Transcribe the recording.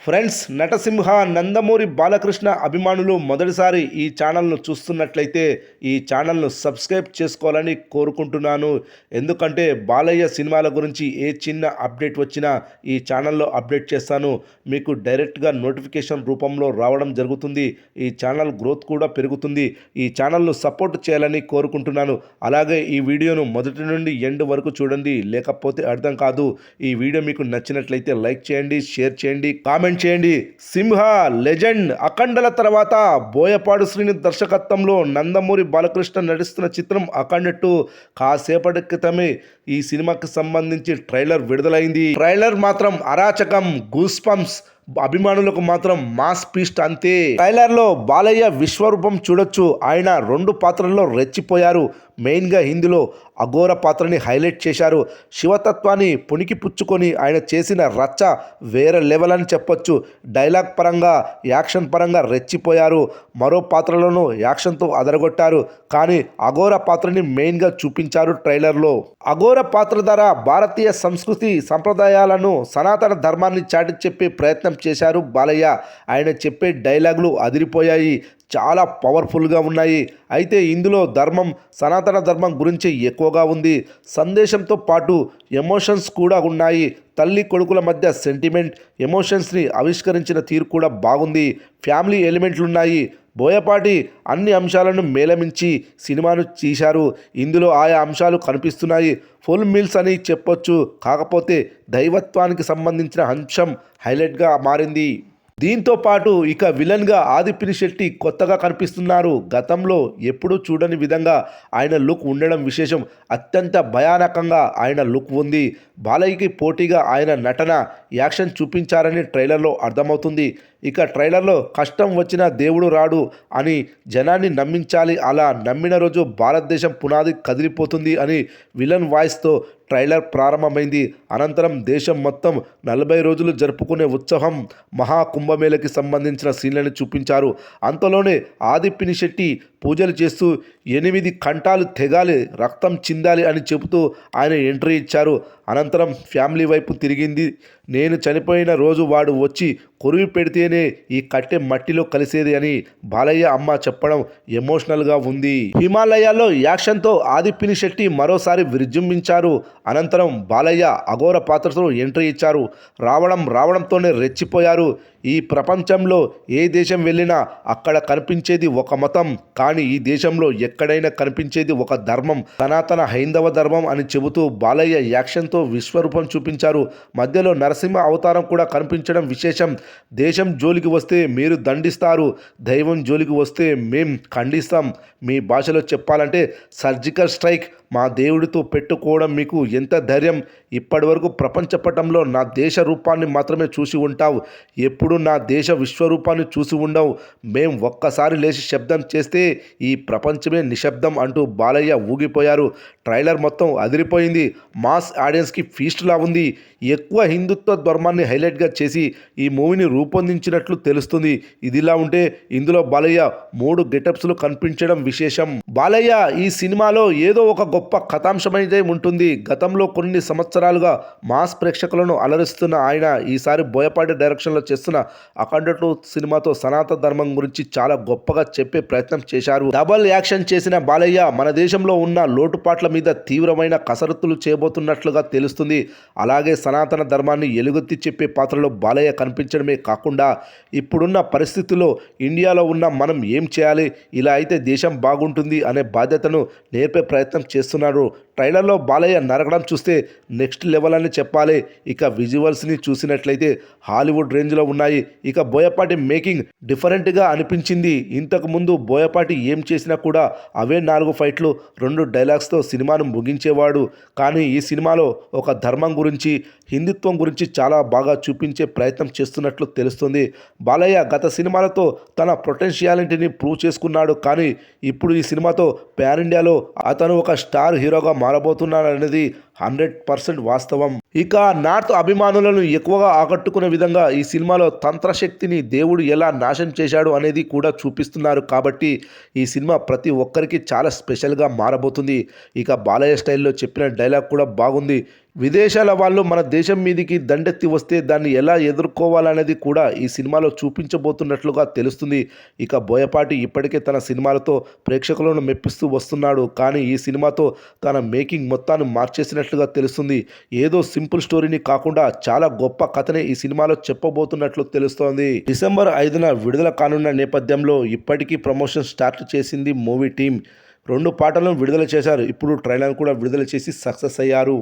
Friends, నటసింహ నందమూరి బాలకృష్ణ అభిమానులు మొదటిసారి ఈ ఛానల్ను చూస్తున్నట్లయితే ఈ ఛానల్ను సబ్స్క్రైబ్ చేసుకోవాలని కోరుకుంటున్నాను. ఎందుకంటే బాలయ్య సినిమాల గురించి ఏ చిన్న అప్డేట్ వచ్చినా ఈ ఛానల్లో అప్డేట్ చేస్తాను. మీకు డైరెక్ట్గా నోటిఫికేషన్ రూపంలో రావడం జరుగుతుంది. ఈ ఛానల్ గ్రోత్ కూడా పెరుగుతుంది. ఈ ఛానల్ను సపోర్ట్ చేయాలని కోరుకుంటున్నాను. అలాగే ఈ వీడియోను మొదటి నుండి ఎండ్ వరకు చూడండి, లేకపోతే అర్థం కాదు. ఈ వీడియో మీకు నచ్చినట్లయితే లైక్ చేయండి, షేర్ చేయండి, కామెంట్ చేయండి. సింహ లెజెండ్ అఖండల తర్వాత బోయపాడు శ్రీని దర్శకత్వంలో నందమూరి బాలకృష్ణ నటిస్తున్న చిత్రం అఖండ 2 కాసేపటి క్రితమే ఈ సినిమాకి సంబంధించి ట్రైలర్ విడుదలైంది. ట్రైలర్ మాత్రం అరాచకం, గూస్ బంప్స్, అభిమానులకు మాత్రం మాస్ పీస్ట్ అంతే. ట్రైలర్లో బాలయ్య విశ్వరూపం చూడొచ్చు. ఆయన 2 పాత్రల్లో రెచ్చిపోయారు. మెయిన్గా హిందీలో అఘోర పాత్రని హైలైట్ చేశారు. శివతత్వాన్ని పుణికి పుచ్చుకొని ఆయన చేసిన రచ్చ వేరే లెవెల్ అని చెప్పొచ్చు. డైలాగ్ పరంగా, యాక్షన్ పరంగా రెచ్చిపోయారు. మరో పాత్రలను యాక్షన్తో అదరగొట్టారు. కానీ అఘోర పాత్రని మెయిన్గా చూపించారు ట్రైలర్లో. అఘోర పాత్ర ద్వారా భారతీయ సంస్కృతి సంప్రదాయాలను, సనాతన ధర్మాన్ని చాటి చెప్పే ప్రయత్నం చేశారు బాలయ్య. ఆయన చెప్పే డైలాగులు అదిరిపోయాయి, చాలా పవర్ఫుల్గా ఉన్నాయి. అయితే ఇందులో ధర్మం, సనాతన ధర్మం గురించి ఎక్కువగా ఉంది. సందేశంతో పాటు ఎమోషన్స్ కూడా ఉన్నాయి. తల్లి కొడుకుల మధ్య సెంటిమెంట్, ఎమోషన్స్ని ఆవిష్కరించిన తీరు కూడా బాగుంది. ఫ్యామిలీ ఎలిమెంట్లున్నాయి. బోయపాటి అన్ని అంశాలను మేళమించి సినిమాను తీశారు. ఇందులో ఆయా అంశాలు కనిపిస్తున్నాయి. ఫుల్ మీల్స్ అని చెప్పొచ్చు. కాకపోతే దైవత్వానికి సంబంధించిన అంశం హైలైట్గా మారింది. దీంతో పాటు ఇక విలన్గా ఆది పినిశెట్టి కొత్తగా కనిపిస్తున్నారు. గతంలో ఎప్పుడూ చూడని విధంగా ఆయన లుక్ ఉండడం విశేషం. అత్యంత భయానకంగా ఆయన లుక్ ఉంది. బాలయ్యకి పోటీగా ఆయన నటన, యాక్షన్ చూపించారని ట్రైలర్లో అర్థమవుతుంది. ఇక ట్రైలర్లో కష్టం వచ్చిన దేవుడు రాడు అని జనాన్ని నమ్మించాలి. అలా నమ్మిన రోజు భారతదేశం పునాది కదిలిపోతుంది అని విలన్ వాయిస్తో ట్రైలర్ ప్రారంభమైంది. అనంతరం దేశం మొత్తం 40 రోజులు జరుపుకునే ఉత్సవం మహాకుంభమేళకి సంబంధించిన సీన్లను చూపించారు. అంతలోనే ఆది పినిశెట్టి పూజలు చేస్తూ 8 కంఠాలు తెగాలి, రక్తం చిందాలి అని చెబుతూ ఆయన ఎంట్రీ ఇచ్చారు. అనంతరం ఫ్యామిలీ వైపు తిరిగింది. నేను చనిపోయిన రోజు వాడు వచ్చి కొరివి పెడితేనే ఈ కట్టె మట్టిలో కలిసేది అని బాలయ్య అమ్మ చెప్పడం ఎమోషనల్గా ఉంది. హిమాలయాల్లో యాక్షన్తో ఆది పినిశెట్టి మరోసారి విజృంభించారు. అనంతరం బాలయ్య అఘోర పాత్రతో ఎంట్రీ ఇచ్చారు. రావడంతోనే రెచ్చిపోయారు. ఈ ప్రపంచంలో ఏ దేశం వెళ్ళినా అక్కడ కనిపించేది ఒక మతం, కానీ ఈ దేశంలో ఎక్కడైనా కనిపించేది ఒక ధర్మం, సనాతన హైందవ ధర్మం అని చెబుతూ బాలయ్య యాక్షన్తో విశ్వరూపం చూపించారు. మధ్యలో నరసింహ అవతారం కూడా కనిపించడం విశేషం. దేశం జోలికి వస్తే మీరు దండిస్తారు, దైవం జోలికి వస్తే మేం ఖండిస్తాం. మీ భాషలో చెప్పాలంటే సర్జికల్ స్ట్రైక్. మా దేవుడితో పెట్టుకోవడం మీకు ఎంత ధైర్యం? ఇప్పటి వరకు ప్రపంచ పటంలో నా దేశ రూపాన్ని మాత్రమే చూసి ఉంటావు, ఎప్పుడు నా దేశ విశ్వరూపాన్ని చూసి ఉండవు. మేం ఒక్కసారి లేచి శబ్దం చేస్తే ఈ ప్రపంచమే నిశ్శబ్దం అంటూ బాలయ్య ఊగిపోయారు. ట్రైలర్ మొత్తం అదిరిపోయింది. మాస్ ఆడియన్స్కి ఫీస్ట్లా ఉంది. ఎక్కువ హిందుత్వ ధర్మాన్ని హైలైట్గా చేసి ఈ మూవీని రూపొందించినట్లు తెలుస్తుంది. ఇదిలా ఉంటే ఇందులో బాలయ్య 3 గెటప్స్లు కనిపించడం విశేషం. బాలయ్య ఈ సినిమాలో ఏదో ఒక గొప్ప కథాంశమైతే ఉంటుంది. గతంలో కొన్ని సంవత్సరాలుగా మాస్ ప్రేక్షకులను అలరిస్తున్న ఆయన ఈసారి బోయపాటి డైరెక్షన్లో చేస్తున్న అఖండ 2 సినిమాతో సనాతన ధర్మం గురించి చాలా గొప్పగా చెప్పే ప్రయత్నం చేశారు. డబల్ యాక్షన్ చేసిన బాలయ్య మన దేశంలో ఉన్న లోటుపాట్ల మీద తీవ్రమైన కసరత్తులు చేయబోతున్నట్లుగా తెలుస్తుంది. అలాగే సనాతన ధర్మాన్ని ఎలుగెత్తి చెప్పే పాత్రలో బాలయ్య కనిపించడమే కాకుండా ఇప్పుడున్న పరిస్థితుల్లో ఇండియాలో ఉన్న మనం ఏం చేయాలి, ఇలా అయితే దేశం బాగుంటుంది అనే బాధ్యతను నేర్పే ప్రయత్నం చేస్తున్నారు. ట్రైలర్లో బాలయ్య నరకడం చూస్తే నెక్స్ట్ లెవెల్ అని చెప్పాలి. ఇక విజువల్స్ని చూసినట్లయితే హాలీవుడ్ రేంజ్లో ఉన్నాయి. ఇక బోయపాటి మేకింగ్ డిఫరెంట్గా అనిపించింది. ఇంతకుముందు బోయపాటి ఏం చేసినా కూడా అవే 4 ఫైట్లు, 2 డైలాగ్స్తో సినిమాను ముగించేవాడు. కానీ ఈ సినిమాలో ఒక ధర్మం గురించి, హిందుత్వం గురించి చాలా బాగా చూపించే ప్రయత్నం చేస్తున్నట్లు తెలుస్తుంది. బాలయ్య గత సినిమాలతో తన పొటెన్షియాలిటీని ప్రూవ్ చేసుకున్నాడు. కానీ ఇప్పుడు ఈ సినిమాతో పాన్ ఇండియాలో అతను ఒక స్టార్ హీరోగా మారబోతున్నాడనేది 100% వాస్తవం. ఇక నార్త్ అభిమానులను ఎక్కువగా ఆకట్టుకునే విధంగా ఈ సినిమాలో తంత్రశక్తిని దేవుడు ఎలా నాశనం చేశాడు అనేది కూడా చూపిస్తున్నారు. కాబట్టి ఈ సినిమా ప్రతి ఒక్కరికి చాలా స్పెషల్గా మారబోతుంది. ఇక బాలయ్య స్టైల్లో చెప్పిన డైలాగ్ కూడా బాగుంది. విదేశాల వాళ్ళు మన దేశం మీదికి దండెత్తి వస్తే దాన్ని ఎలా ఎదుర్కోవాలనేది కూడా ఈ సినిమాలో చూపించబోతున్నట్లుగా తెలుస్తుంది. ఇక బోయపాటి ఇప్పటికే తన సినిమాలతో ప్రేక్షకులను మెప్పిస్తూ వస్తున్నాడు. కానీ ఈ సినిమాతో తన మేకింగ్ మొత్తాన్ని మార్చేసినట్లుగా తెలుస్తుంది. ఏదో సింపుల్ స్టోరీని కాకుండా చాలా గొప్ప కథనే ఈ సినిమాలో చెప్పబోతున్నట్లు తెలుస్తోంది. డిసెంబర్ 5న విడుదల కానున్న నేపథ్యంలో ఇప్పటికీ ప్రమోషన్ స్టార్ట్ చేసింది మూవీ టీం. 2 పాటలను విడుదల చేశారు. ఇప్పుడు ట్రైలర్ కూడా విడుదల చేసి సక్సెస్ అయ్యారు.